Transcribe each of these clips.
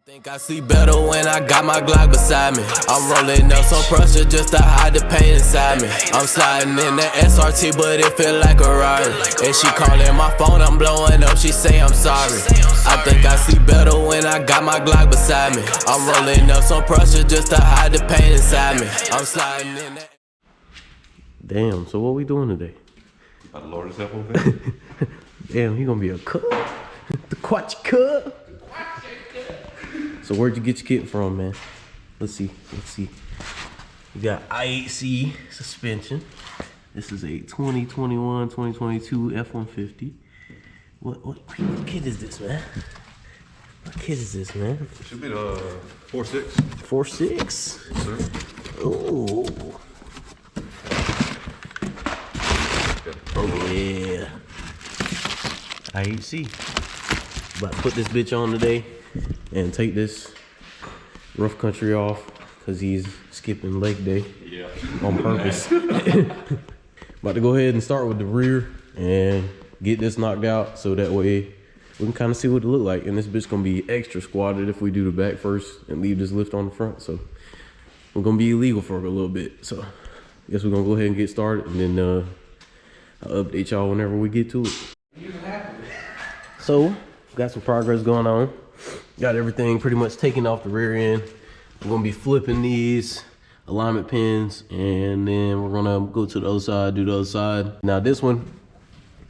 Think I see better when I got my Glock beside me. I'm rolling up some pressure just to hide the pain inside me. I'm sliding in the SRT, but it feel like a Rari. And she calling my phone, I'm blowing up, she say I'm sorry. I think I see better when I got my Glock beside me. I'm rolling up some pressure just to hide the pain inside me. I'm sliding in that. Damn, so what we doing today? About to lower this F150. Damn, he gonna be a cut. The quatch cut. So where'd you get your kit from, man? Let's see. You got Ihc suspension. This is a 2021, 2022 F150. What kit is this, man? What kit is this, man? It should be the 4.6. 4.6? Yes, sir. Ooh. Yeah. Ihc. About to put this bitch on today and take this rough country off because he's skipping leg day on purpose. About to go ahead and start with the rear and get this knocked out so that way we can kind of see what it look like. And this bitch gonna be extra squatted if we do the back first and leave this lift on the front. So we're gonna be illegal for a little bit. So I guess we're gonna go ahead and get started, and then I'll update y'all whenever we get to it. So got some progress going on. Got everything pretty much taken off the rear end. We're gonna be flipping these alignment pins, and then we're gonna go to the other side, do the other side. Now this one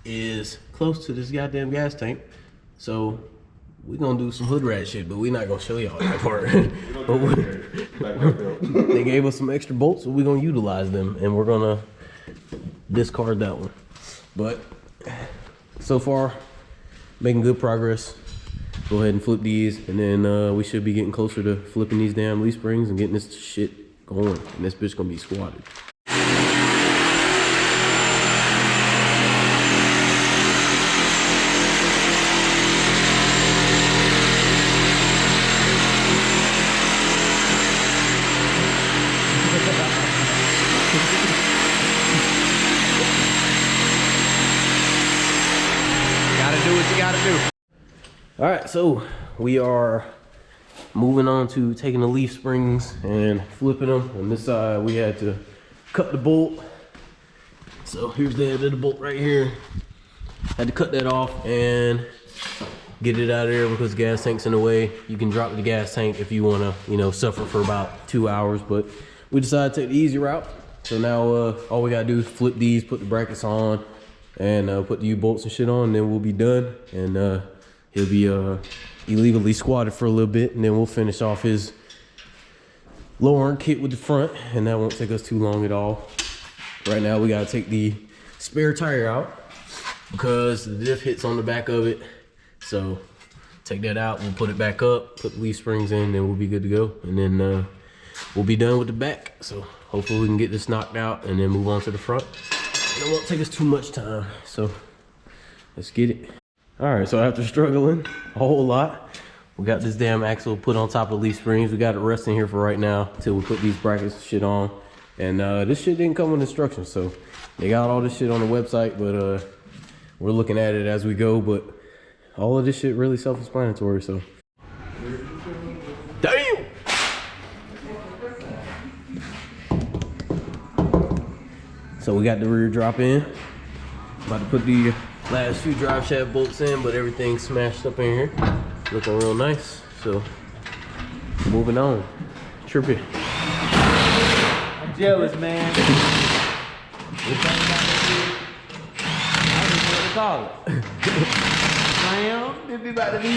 is close to this goddamn gas tank, so we're gonna do some hood rat shit, but we're not gonna show y'all that part. They gave us some extra bolts, so we're gonna utilize them, and we're gonna discard that one. But so far, making good progress. Go ahead and flip these, and then we should be getting closer to flipping these damn leaf springs and getting this shit going. And this bitch gonna be squatted. Gotta do what you gotta do. All right, so we are moving on to taking the leaf springs and flipping them. On this side, we had to cut the bolt. So here's the end of the bolt right here. Had to cut that off and get it out of there because the gas tank's in the way. You can drop the gas tank if you wanna, suffer for about 2 hours, but we decided to take the easy route. So now all we gotta do is flip these, put the brackets on, and put the U-bolts and shit on, and then we'll be done. And he'll be illegally squatted for a little bit, and then we'll finish off his lowering kit with the front, and that won't take us too long at all. Right now we gotta take the spare tire out because the diff hits on the back of it. So take that out, we'll put it back up, put the leaf springs in, then we'll be good to go. And then we'll be done with the back. So hopefully we can get this knocked out and then move on to the front. It won't take us too much time, so let's get it. All right, so after struggling a whole lot, we got this damn axle put on top of the leaf springs. We got it resting here for right now until we put these brackets and shit on. And this shit didn't come with instructions, so they got all this shit on the website, but we're looking at it as we go. But all of this shit really self-explanatory, so. Damn! So we got the rear drop in. About to put the last few drive shaft bolts in, but everything's smashed up in here. Looking real nice. So moving on. Trippy. I'm jealous, man. I don't even know what to call it. Slam. It be about to be.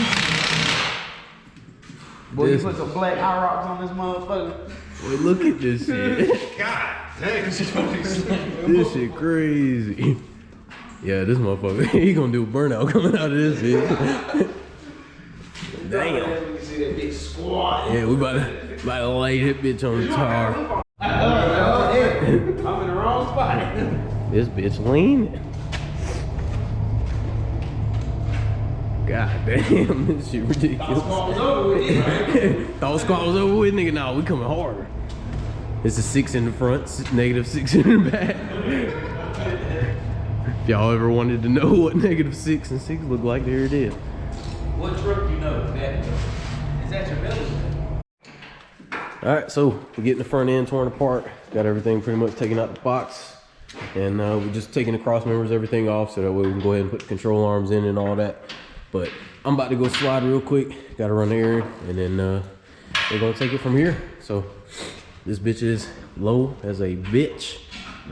Boy, you put some black eye rocks on this motherfucker. Boy, look at this shit. God dang, this is gonna be This shit crazy. Yeah, this motherfucker, he gonna do a burnout coming out of this shit. Damn. You see that big squat. Yeah, we about to lay that bitch on the tar. I'm in the wrong spot. This bitch leaning. God damn, this shit ridiculous. Thought squat was over with, nigga. Nah, we coming harder. It's a 6 in the front, -6 in the back. If y'all ever wanted to know what -6 and 6 look like, there it is. What truck you know, Daddy? Is that your belly? All right, so we're getting the front end torn apart. Got everything pretty much taken out the box. And we're just taking the cross members, everything off, so that way we can go ahead and put the control arms in and all that. But I'm about to go slide real quick. Got to run the errand, and then we're gonna take it from here. So this bitch is low as a bitch.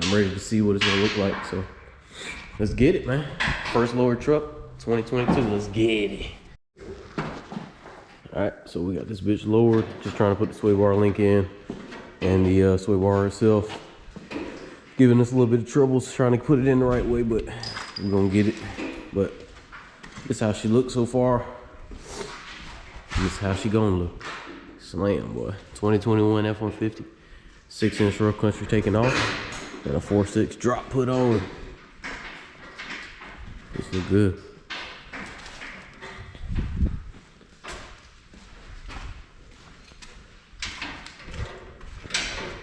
I'm ready to see what it's gonna look like. So let's get it, man. First lower truck, 2022. Let's get it. All right, so we got this bitch lowered. Just trying to put the sway bar link in, and the sway bar itself giving us a little bit of troubles trying to put it in the right way, but we're gonna get it. But this is how she looks so far. This is how she gonna look. Slam, boy. 2021 F150, 6-inch rough country taking off, and a 4.6 drop put on. This look good.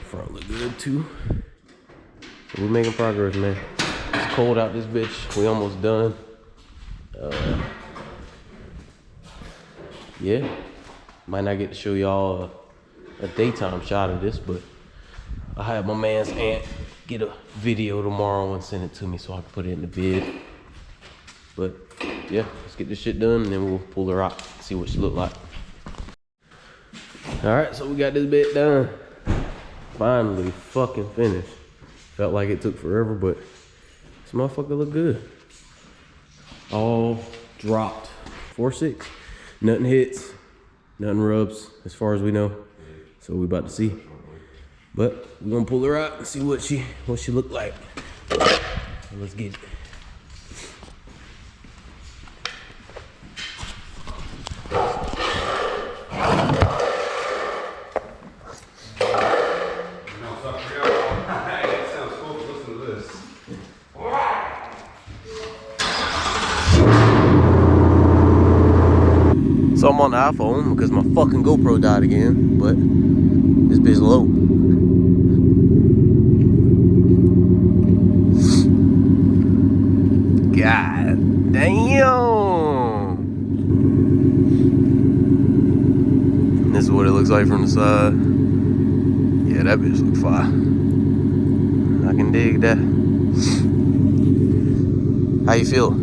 Front look good too. So we're making progress, man. It's cold out this bitch. We almost done. Yeah, might not get to show y'all a daytime shot of this, but I have my man's aunt get a video tomorrow and send it to me so I can put it in the vid. But yeah, let's get this shit done and then we'll pull her out, see what she look like. All right, so we got this bit done. Finally fucking finished. Felt like it took forever, but this motherfucker look good. All dropped. 4.6. Nothing hits, nothing rubs as far as we know. So we about to see. But we're gonna pull her out and see what she look like. So let's get it. So I'm on the iPhone because my fucking GoPro died again, but this bitch low. God damn! This is what it looks like from the side. Yeah, that bitch look fire. I can dig that. How you feel?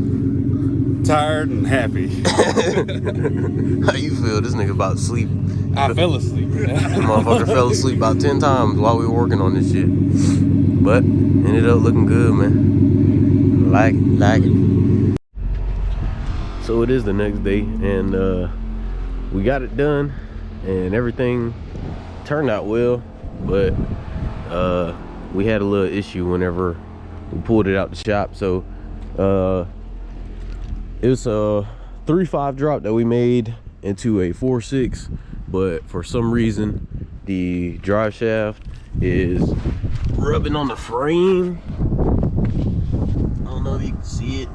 Tired and happy. How you feel? This nigga about to sleep. I fell asleep. Motherfucker fell asleep about 10 times while we were working on this shit. But ended up looking good, man. Like it. So it is the next day, and we got it done, and everything turned out well. But we had a little issue whenever we pulled it out the shop. So it was a 3.5 drop that we made into a 4.6, but for some reason the drive shaft is rubbing on the frame. I don't know if you can see it.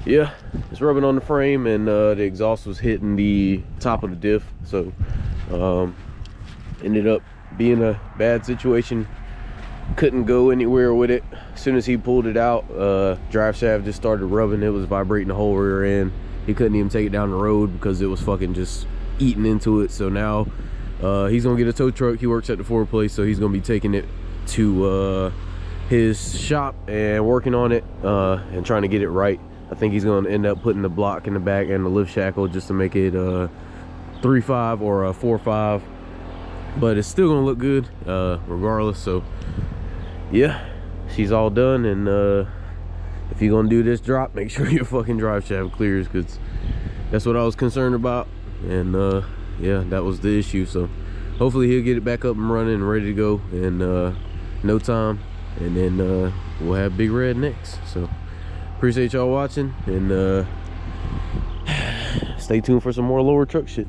Yeah, it's rubbing on the frame, and the exhaust was hitting the top of the diff, so ended up being a bad situation. Couldn't go anywhere with it. As soon as he pulled it out, drive shaft just started rubbing. It was vibrating the whole rear end. He couldn't even take it down the road because it was fucking just eating into it. So now he's gonna get a tow truck. He works at the Ford place, so he's gonna be taking it to his shop and working on it and trying to get it right. I think he's gonna end up putting the block in the back and the lift shackle just to make it 3.5 or a 4.5, but it's still gonna look good regardless. So yeah, she's all done, and if you're gonna do this drop, make sure your fucking drive shaft clears, because that's what I was concerned about. And yeah, that was the issue. So hopefully he'll get it back up and running and ready to go in no time, and then we'll have Big Red next. So appreciate y'all watching, and stay tuned for some more lower truck shit.